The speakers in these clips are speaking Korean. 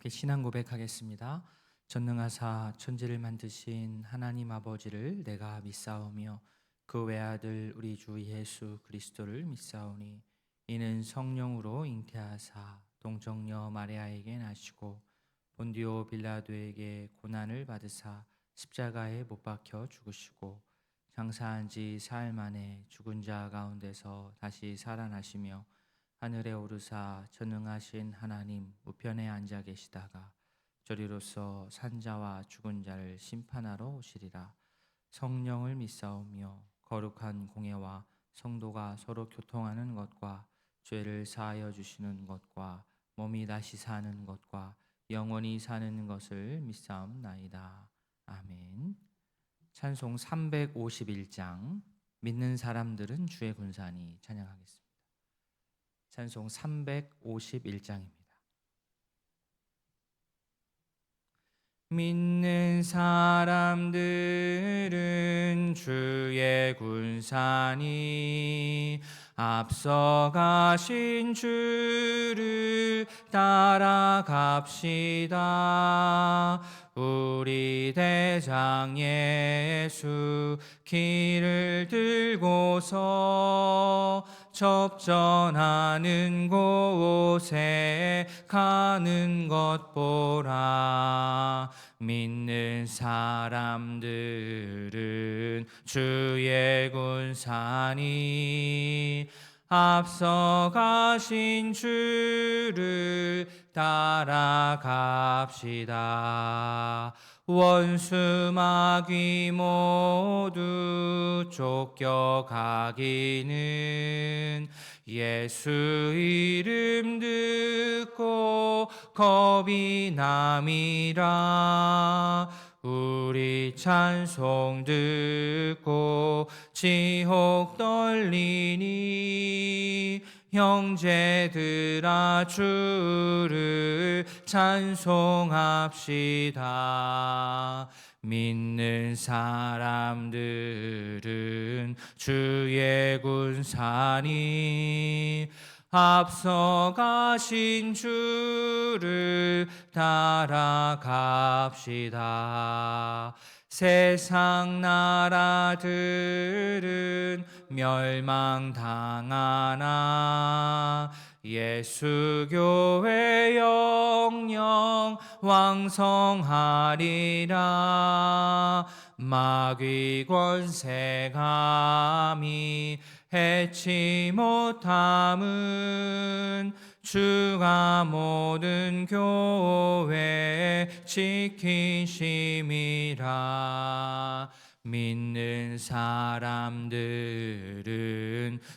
함께 신앙 고백하겠습니다. 전능하사 천지를 만드신 하나님 아버지를 내가 믿사오며 그 외아들 우리 주 예수 그리스도를 믿사오니 이는 성령으로 잉태하사 동정녀 마리아에게 나시고 본디오 빌라도에게 고난을 받으사 십자가에 못 박혀 죽으시고 장사한 지 사흘 만에 죽은 자 가운데서 다시 살아나시며 하늘에 오르사 전능하신 하나님 우편에 앉아 계시다가 저리로서 산자와 죽은 자를 심판하러 오시리라. 성령을 믿사오며 거룩한 공예와 성도가 서로 교통하는 것과 죄를 사하여 주시는 것과 몸이 다시 사는 것과 영원히 사는 것을 믿사옵나이다. 아멘. 찬송 351장 믿는 사람들은 주의 군사니 찬양하겠습니다. 찬송 351장입니다. 믿는 사람들은 주의 군사니 앞서가신 주를 따라갑시다. 우리 대장 예수 길을 들고서 접전하는 곳에 가는 것 보라. 믿는 사람들은 주의 군사니 앞서가신 주를 따라갑시다. 원수 마귀 모두 쫓겨가기는 예수 이름 듣고 겁이 남이라. 우리 찬송 듣고 지옥 떨리니 형제들아 주를 찬송합시다. 믿는 사람들은 주의 군사니 앞서가신 주를 따라갑시다. 세상 나라들은 멸망당하나 예수 교회 영영 왕성하리라. 마귀 권세 감히 해치 못함은 주가 모든 교회 지키심이라. 믿는 사람들은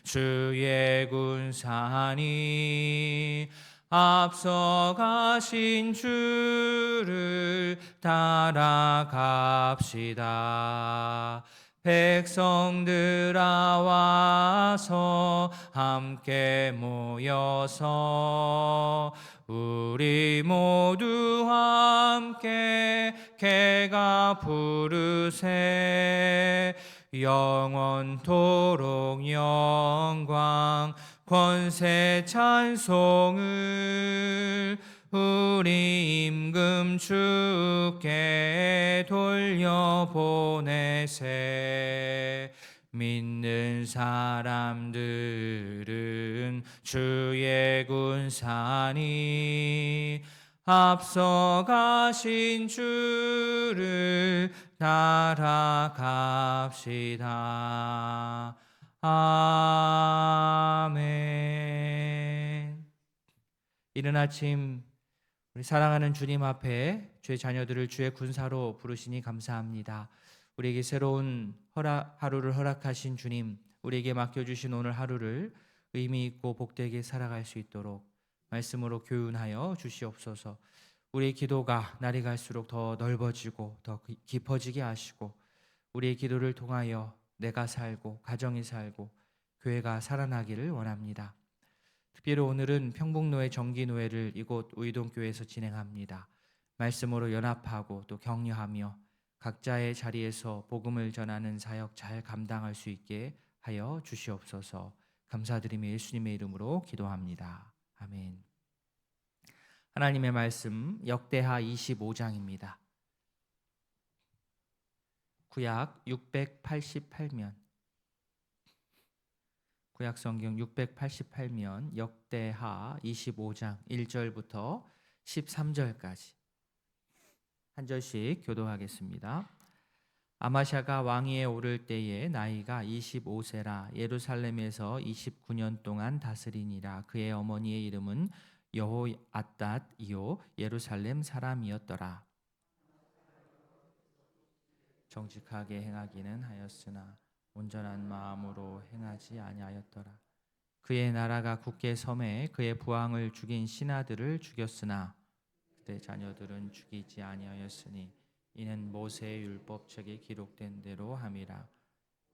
주의 군사니 앞서가신 주를 따라갑시다. 백성들아 와서 함께 모여서 우리 모두 함께 개가 부르세. 영원토록 영광 권세 찬송을 우리 임금 주께 돌려보내세. 믿는 사람들은 주의 군사니 앞서가신 주를 따라갑시다. 아멘. 이른 아침 우리 사랑하는 주님 앞에 주의 자녀들을 주의 군사로 부르시니 감사합니다. 우리에게 새로운 하루를 허락하신 주님, 우리에게 맡겨주신 오늘 하루를 의미 있고 복되게 살아갈 수 있도록 말씀으로 교훈하여 주시옵소서. 우리의 기도가 날이 갈수록 더 넓어지고 더 깊어지게 하시고 우리의 기도를 통하여 내가 살고 가정이 살고 교회가 살아나기를 원합니다. 특별히 오늘은 평북노회 정기노회를 이곳 우이동교회에서 진행합니다. 말씀으로 연합하고 또 격려하며 각자의 자리에서 복음을 전하는 사역 잘 감당할 수 있게 하여 주시옵소서. 감사드리며 예수님의 이름으로 기도합니다. 아멘. 하나님의 말씀 역대하 25장입니다. 구약 688면 구약 성경 688면 역대하 25장 1절부터 13절까지 한 절씩 교독하겠습니다. 아마샤가 왕위에 오를 때에 나이가 25세라 예루살렘에서 29년 동안 다스리니라. 그의 어머니의 이름은 여호앗닷이요 예루살렘 사람이었더라. 정직하게 행하기는 하였으나 온전한 마음으로 행하지 아니하였더라. 그의 나라가 굳게 섬에 그의 부왕을 죽인 신하들을 죽였으나 그의 자녀들은 죽이지 아니하였으니 이는 모세의 율법책에 기록된 대로 함이라.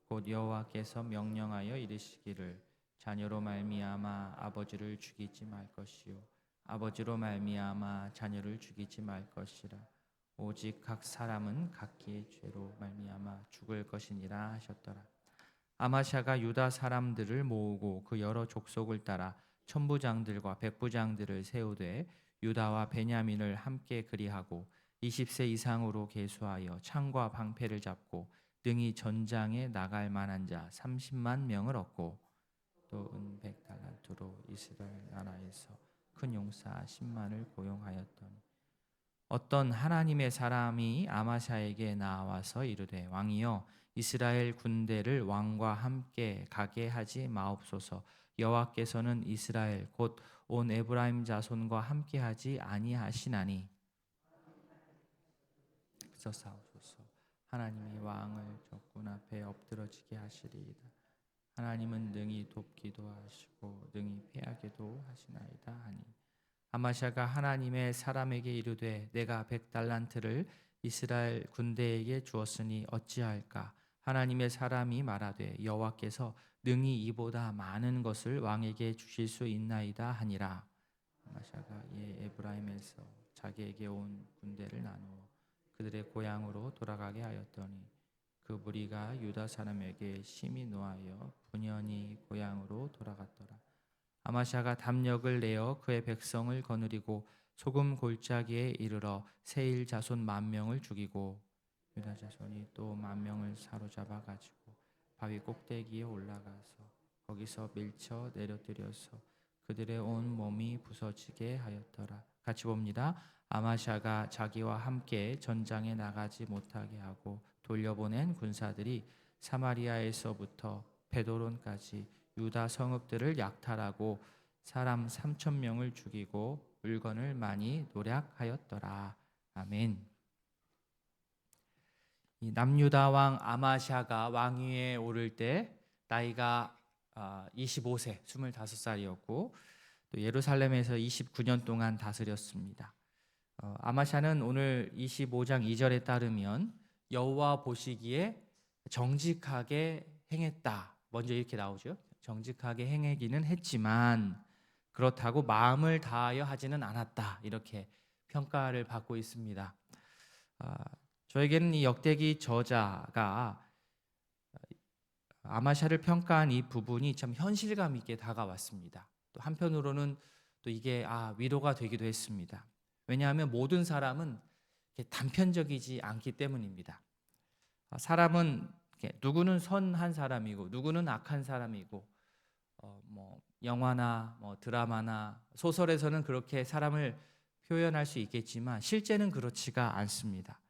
곧 여호와께서 명령하여 이르시기를 자녀로 말미암아 아버지를 죽이지 말 것이요 아버지로 말미암아 자녀를 죽이지 말 것이라. 오직 각 사람은 각기의 죄로 말미암아 죽을 것이니라 하셨더라. 아마샤가 유다 사람들을 모으고 그 여러 족속을 따라 천부장들과 백부장들을 세우되 유다와 베냐민을 함께 그리하고 20세 이상으로 계수하여 창과 방패를 잡고 능히 전장에 나갈 만한 자 30만 명을 얻고 또 은 100달란트로 이스라엘 나라에서 큰 용사 10만을 고용하였더니 어떤 하나님의 사람이 아마샤에게 나와서 이르되 왕이여 이스라엘 군대를 왕과 함께 가게 하지 마옵소서. 여호와께서는 이스라엘 곧 온 에브라임 자손과 함께 하지 아니하시나니 싸우소서. 하나님이 왕을 적군 앞에 엎드러지게 하시리이다. 하나님은 능히 돕기도 하시고 능히 패하게도 하시나이다 하니 아마샤가 하나님의 사람에게 이르되 내가 100달란트를 이스라엘 군대에게 주었으니 어찌할까? 하나님의 사람이 말하되 여호와께서 능히 이보다 많은 것을 왕에게 주실 수 있나이다 하니라. 아마샤가 이에 에브라임에서 자기에게 온 군대를 나누어 그들의 고향으로 돌아가게 하였더니 그 무리가 유다 사람에게 심히 노하여 분연히 고향으로 돌아갔더라. 아마샤가 담력을 내어 그의 백성을 거느리고 소금 골짜기에 이르러 세일 자손 10,000명을 죽이고 유다 자손이 또 10,000명을 사로잡아 가지고 바위 꼭대기에 올라가서 거기서 밀쳐 내려뜨려서 그들의 온 몸이 부서지게 하였더라. 같이 봅니다. 아마샤가 자기와 함께 전장에 나가지 못하게 하고 돌려보낸 군사들이 사마리아에서부터 베도론까지 유다 성읍들을 약탈하고 사람 3,000명을 죽이고 물건을 많이 노략하였더라. 아멘. 이 남유다 왕 아마샤가 왕위에 오를 때 나이가 25세, 25살이었고 또 예루살렘에서 29년 동안 다스렸습니다. 아마샤는 오늘 25장 2절에 따르면 여호와 보시기에 정직하게 행했다. 먼저 이렇게 나오죠. 정직하게 행하기는 했지만 그렇다고 마음을 다하여 하지는 않았다. 이렇게 평가를 받고 있습니다. 저에게는 이 역대기 저자가 아마샤를 평가한 이 부분이 참 현실감 있게 다가왔습니다. 또 한편으로는 또 이게 위로가 되기도 했습니다. 왜냐하면 모든 사람은 단편적이지 않기 때문입니다. 사람은 누구는 선한 사람이고 누구는 악한 사람이고 영화나 드라마나 소설에서는 그렇게 사람을 표현할 수 있겠지만 실제는 그렇지가 않습니다.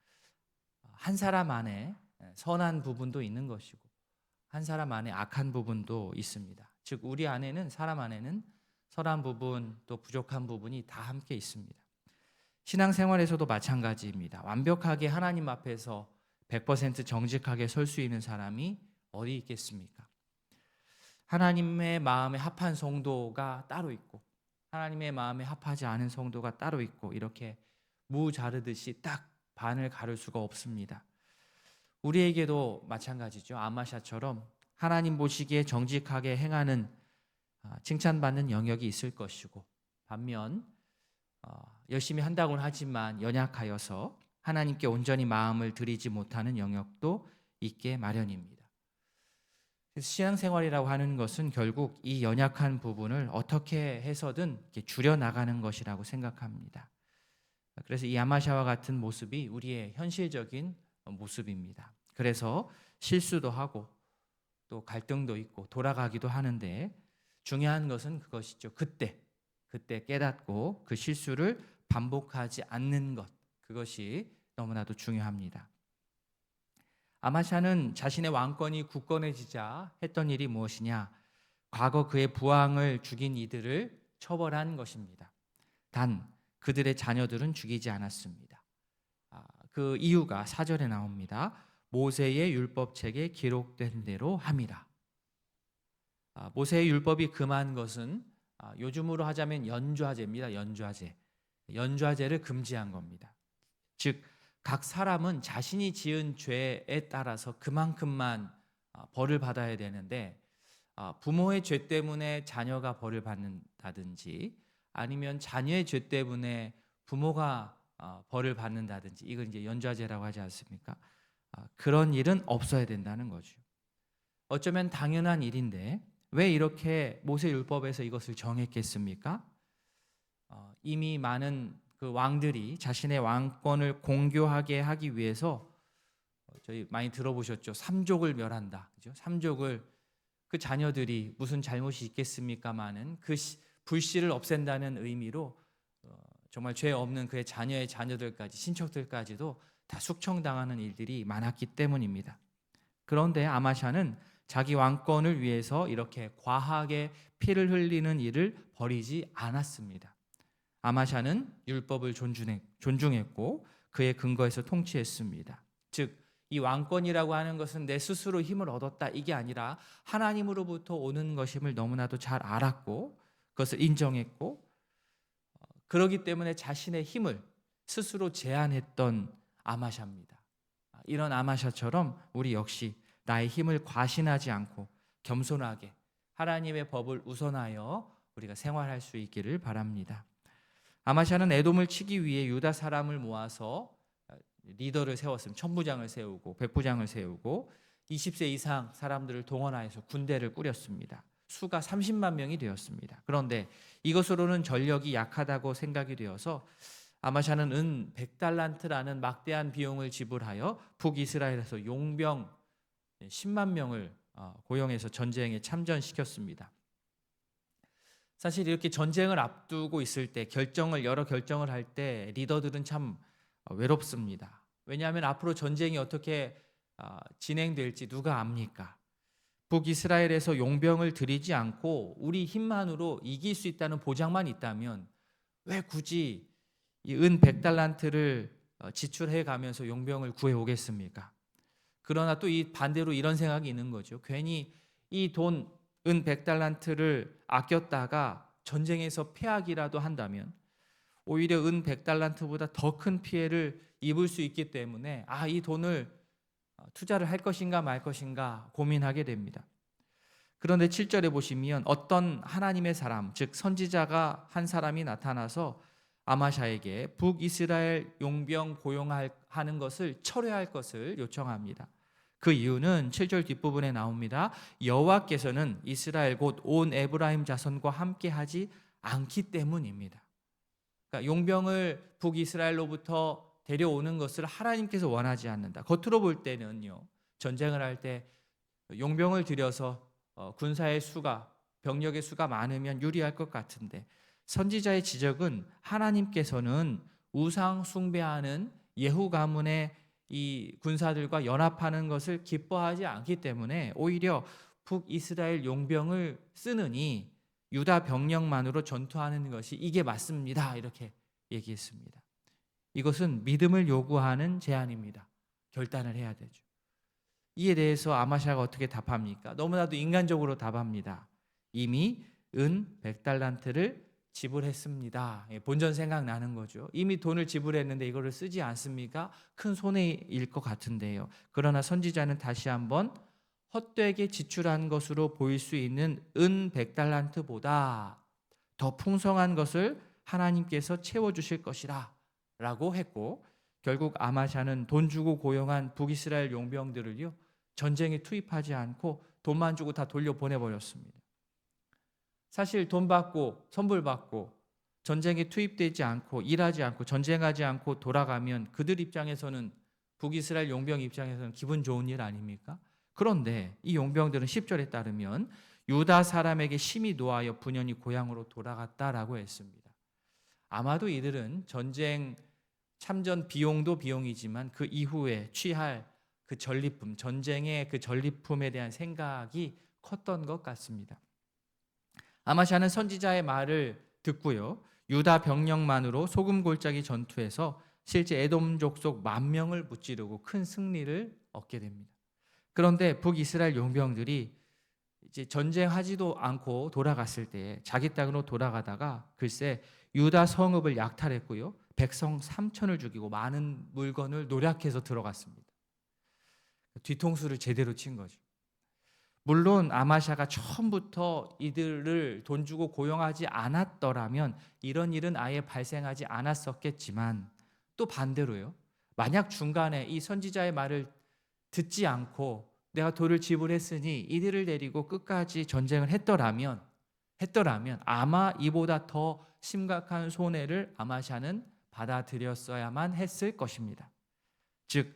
한 사람 안에 선한 부분도 있는 것이고 한 사람 안에 악한 부분도 있습니다. 즉 우리 안에는 사람 안에는 선한 부분 또 부족한 부분이 다 함께 있습니다. 신앙생활에서도 마찬가지입니다. 완벽하게 하나님 앞에서 100% 정직하게 설 수 있는 사람이 어디 있겠습니까? 하나님의 마음에 합한 성도가 따로 있고 하나님의 마음에 합하지 않은 성도가 따로 있고 이렇게 무 자르듯이 딱 반을 가를 수가 없습니다. 우리에게도 마찬가지죠. 아마샤처럼 하나님 보시기에 정직하게 행하는 칭찬받는 영역이 있을 것이고 반면 열심히 한다고는 하지만 연약하여서 하나님께 온전히 마음을 드리지 못하는 영역도 있게 마련입니다. 그래서 신앙생활이라고 하는 것은 결국 이 연약한 부분을 어떻게 해서든 이렇게 줄여 나가는 것이라고 생각합니다. 그래서 이 아마샤와 같은 모습이 우리의 현실적인 모습입니다. 그래서 실수도 하고 또 갈등도 있고 돌아가기도 하는데 중요한 것은 그것이죠. 그때 깨닫고 그 실수를 반복하지 않는 것, 그것이 너무나도 중요합니다. 아마샤는 자신의 왕권이 굳건해지자 했던 일이 무엇이냐? 과거 그의 부왕을 죽인 이들을 처벌한 것입니다. 단 그들의 자녀들은 죽이지 않았습니다. 그 이유가 4절에 나옵니다. 모세의 율법책에 기록된 대로 함이라. 모세의 율법이 금한 것은 요즘으로 하자면 연좌제입니다. 연좌제를 금지한 겁니다. 즉 각 사람은 자신이 지은 죄에 따라서 그만큼만 벌을 받아야 되는데 부모의 죄 때문에 자녀가 벌을 받는다든지 아니면 자녀의 죄 때문에 부모가 벌을 받는다든지, 이걸 이제 연좌제라고 하지 않습니까? 그런 일은 없어야 된다는 거죠. 어쩌면 당연한 일인데 왜 이렇게 모세율법에서 이것을 정했겠습니까? 이미 많은 그 왕들이 자신의 왕권을 공고하게 하기 위해서 저희 많이 들어보셨죠? 삼족을 멸한다. 그죠? 삼족을, 그 자녀들이 무슨 잘못이 있겠습니까마는 그 불씨를 없앤다는 의미로 정말 죄 없는 그의 자녀의 자녀들까지, 친척들까지도 다 숙청당하는 일들이 많았기 때문입니다. 그런데 아마샤는 자기 왕권을 위해서 이렇게 과하게 피를 흘리는 일을 벌이지 않았습니다. 아마샤는 율법을 존중했고 그의 근거에서 통치했습니다. 즉, 이 왕권이라고 하는 것은 내 스스로 힘을 얻었다, 이게 아니라 하나님으로부터 오는 것임을 너무나도 잘 알았고 그것을 인정했고, 그러기 때문에 자신의 힘을 스스로 제한했던 아마샤입니다. 이런 아마샤처럼 우리 역시 나의 힘을 과신하지 않고 겸손하게 하나님의 법을 우선하여 우리가 생활할 수 있기를 바랍니다. 아마샤는 에돔을 치기 위해 유다 사람을 모아서 리더를 세웠습니다. 천부장을 세우고 백부장을 세우고 20세 이상 사람들을 동원하여서 군대를 꾸렸습니다. 수가 30만 명이 되었습니다. 그런데 이것으로는 전력이 약하다고 생각이 되어서 아마샤는 은 100달란트라는 막대한 비용을 지불하여 북이스라엘에서 용병 10만 명을 고용해서 전쟁에 참전시켰습니다. 사실 이렇게 전쟁을 앞두고 있을 때 여러 결정을 할 때 리더들은 참 외롭습니다. 왜냐하면 앞으로 전쟁이 어떻게 진행될지 누가 압니까? 북이스라엘에서 용병을 들이지 않고 우리 힘만으로 이길 수 있다는 보장만 있다면 왜 굳이 이 은 100달란트를 지출해 가면서 용병을 구해 오겠습니까? 그러나 또 이 반대로 이런 생각이 있는 거죠. 괜히 이 돈 은 100달란트를 아꼈다가 전쟁에서 패하기라도 한다면 오히려 은 100달란트보다 더 큰 피해를 입을 수 있기 때문에 이 돈을 투자를 할 것인가 말 것인가 고민하게 됩니다. 그런데 7절에 보시면 어떤 하나님의 사람, 즉 선지자가 한 사람이 나타나서 아마샤에게 북이스라엘 용병 고용하는 것을 철회할 것을 요청합니다. 그 이유는 7절 뒷부분에 나옵니다. 여호와께서는 이스라엘 곧 온 에브라임 자손과 함께하지 않기 때문입니다. 그러니까 용병을 북이스라엘로부터 데려오는 것을 하나님께서 원하지 않는다. 겉으로 볼 때는요, 전쟁을 할 때 용병을 들여서 군사의 수가, 병력의 수가 많으면 유리할 것 같은데 선지자의 지적은 하나님께서는 우상 숭배하는 예후 가문의 이 군사들과 연합하는 것을 기뻐하지 않기 때문에 오히려 북이스라엘 용병을 쓰느니 유다 병력만으로 전투하는 것이 이게 맞습니다. 이렇게 얘기했습니다. 이것은 믿음을 요구하는 제안입니다. 결단을 해야 되죠. 이에 대해서 아마샤가 어떻게 답합니까? 너무나도 인간적으로 답합니다. 이미 은 100달란트를 지불했습니다. 본전 생각나는 거죠. 이미 돈을 지불했는데 이거를 쓰지 않습니까? 큰 손해일 것 같은데요. 그러나 선지자는 다시 한번 헛되게 지출한 것으로 보일 수 있는 은 100달란트보다 더 풍성한 것을 하나님께서 채워주실 것이라 라고 했고, 결국 아마샤는 돈 주고 고용한 북이스라엘 용병들을요 전쟁에 투입하지 않고 돈만 주고 다 돌려보내버렸습니다. 사실 돈 받고 선불 받고 전쟁에 투입되지 않고 일하지 않고 전쟁하지 않고 돌아가면 그들 입장에서는, 북이스라엘 용병 입장에서는 기분 좋은 일 아닙니까? 그런데 이 용병들은 10절에 따르면 유다 사람에게 심히 노하여 분연히 고향으로 돌아갔다라고 했습니다. 아마도 이들은 전쟁 참전 비용도 비용이지만 그 이후에 취할 그 전리품, 전쟁의 그 전리품에 대한 생각이 컸던 것 같습니다. 아마샤는 선지자의 말을 듣고요, 유다 병력만으로 소금골짜기 전투에서 실제 에돔 족속 10,000명을 무찌르고 큰 승리를 얻게 됩니다. 그런데 북이스라엘 용병들이 이제 전쟁하지도 않고 돌아갔을 때 자기 땅으로 돌아가다가 글쎄 유다 성읍을 약탈했고요, 백성 3,000을 죽이고 많은 물건을 노략해서 들어갔습니다. 뒤통수를 제대로 친 거죠. 물론 아마샤가 처음부터 이들을 돈 주고 고용하지 않았더라면 이런 일은 아예 발생하지 않았었겠지만, 또 반대로요, 만약 중간에 이 선지자의 말을 듣지 않고 내가 돈을 지불했으니 이들을 데리고 끝까지 전쟁을 했더라면 아마 이보다 더 심각한 손해를 아마샤는 받아들였어야만 했을 것입니다. 즉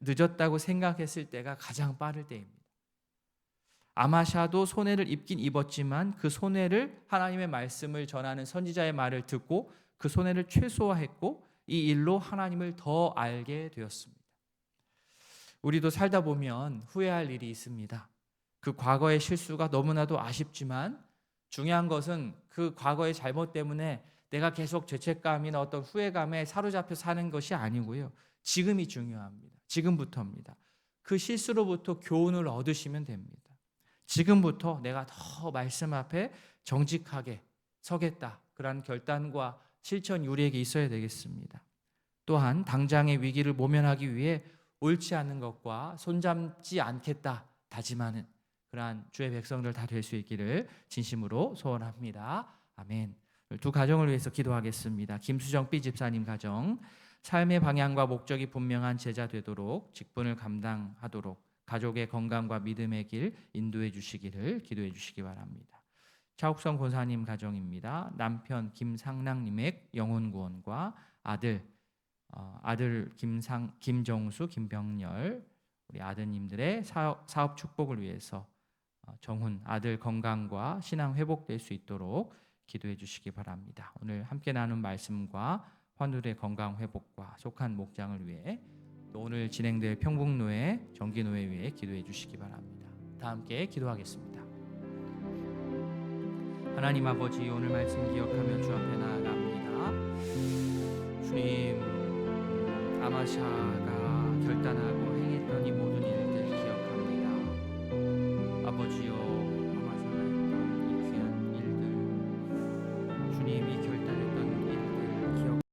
늦었다고 생각했을 때가 가장 빠를 때입니다. 아마샤도 손해를 입긴 입었지만 그 손해를, 하나님의 말씀을 전하는 선지자의 말을 듣고 그 손해를 최소화했고 이 일로 하나님을 더 알게 되었습니다. 우리도 살다 보면 후회할 일이 있습니다. 그 과거의 실수가 너무나도 아쉽지만 중요한 것은 그 과거의 잘못 때문에 내가 계속 죄책감이나 어떤 후회감에 사로잡혀 사는 것이 아니고요, 지금이 중요합니다. 지금부터입니다. 그 실수로부터 교훈을 얻으시면 됩니다. 지금부터 내가 더 말씀 앞에 정직하게 서겠다, 그러한 결단과 실천이 우리에게 있어야 되겠습니다. 또한 당장의 위기를 모면하기 위해 옳지 않은 것과 손잡지 않겠다 다짐하는 그러한 주의 백성들 다 될 수 있기를 진심으로 소원합니다. 아멘. 두 가정을 위해서 기도하겠습니다. 김수정 B 집사님 가정, 삶의 방향과 목적이 분명한 제자 되도록 직분을 감당하도록 가족의 건강과 믿음의 길 인도해 주시기를 기도해 주시기 바랍니다. 차옥성 권사님 가정입니다. 남편 김상랑님의 영혼 구원과 아들 김정수, 김병렬 우리 아드님들의 사업 축복을 위해서 정훈 아들 건강과 신앙 회복될 수 있도록 기도해 주시기 바랍니다. 오늘 함께 나눈 말씀과 환우의 건강 회복과 속한 목장을 위해, 또 오늘 진행될 평북노회 정기노회 위해 기도해 주시기 바랍니다. 다 함께 기도하겠습니다. 하나님 아버지, 오늘 말씀 기억하며 주 앞에 나아갑니다. 주님, 아마샤가 결단하고 행했던 이 모든 일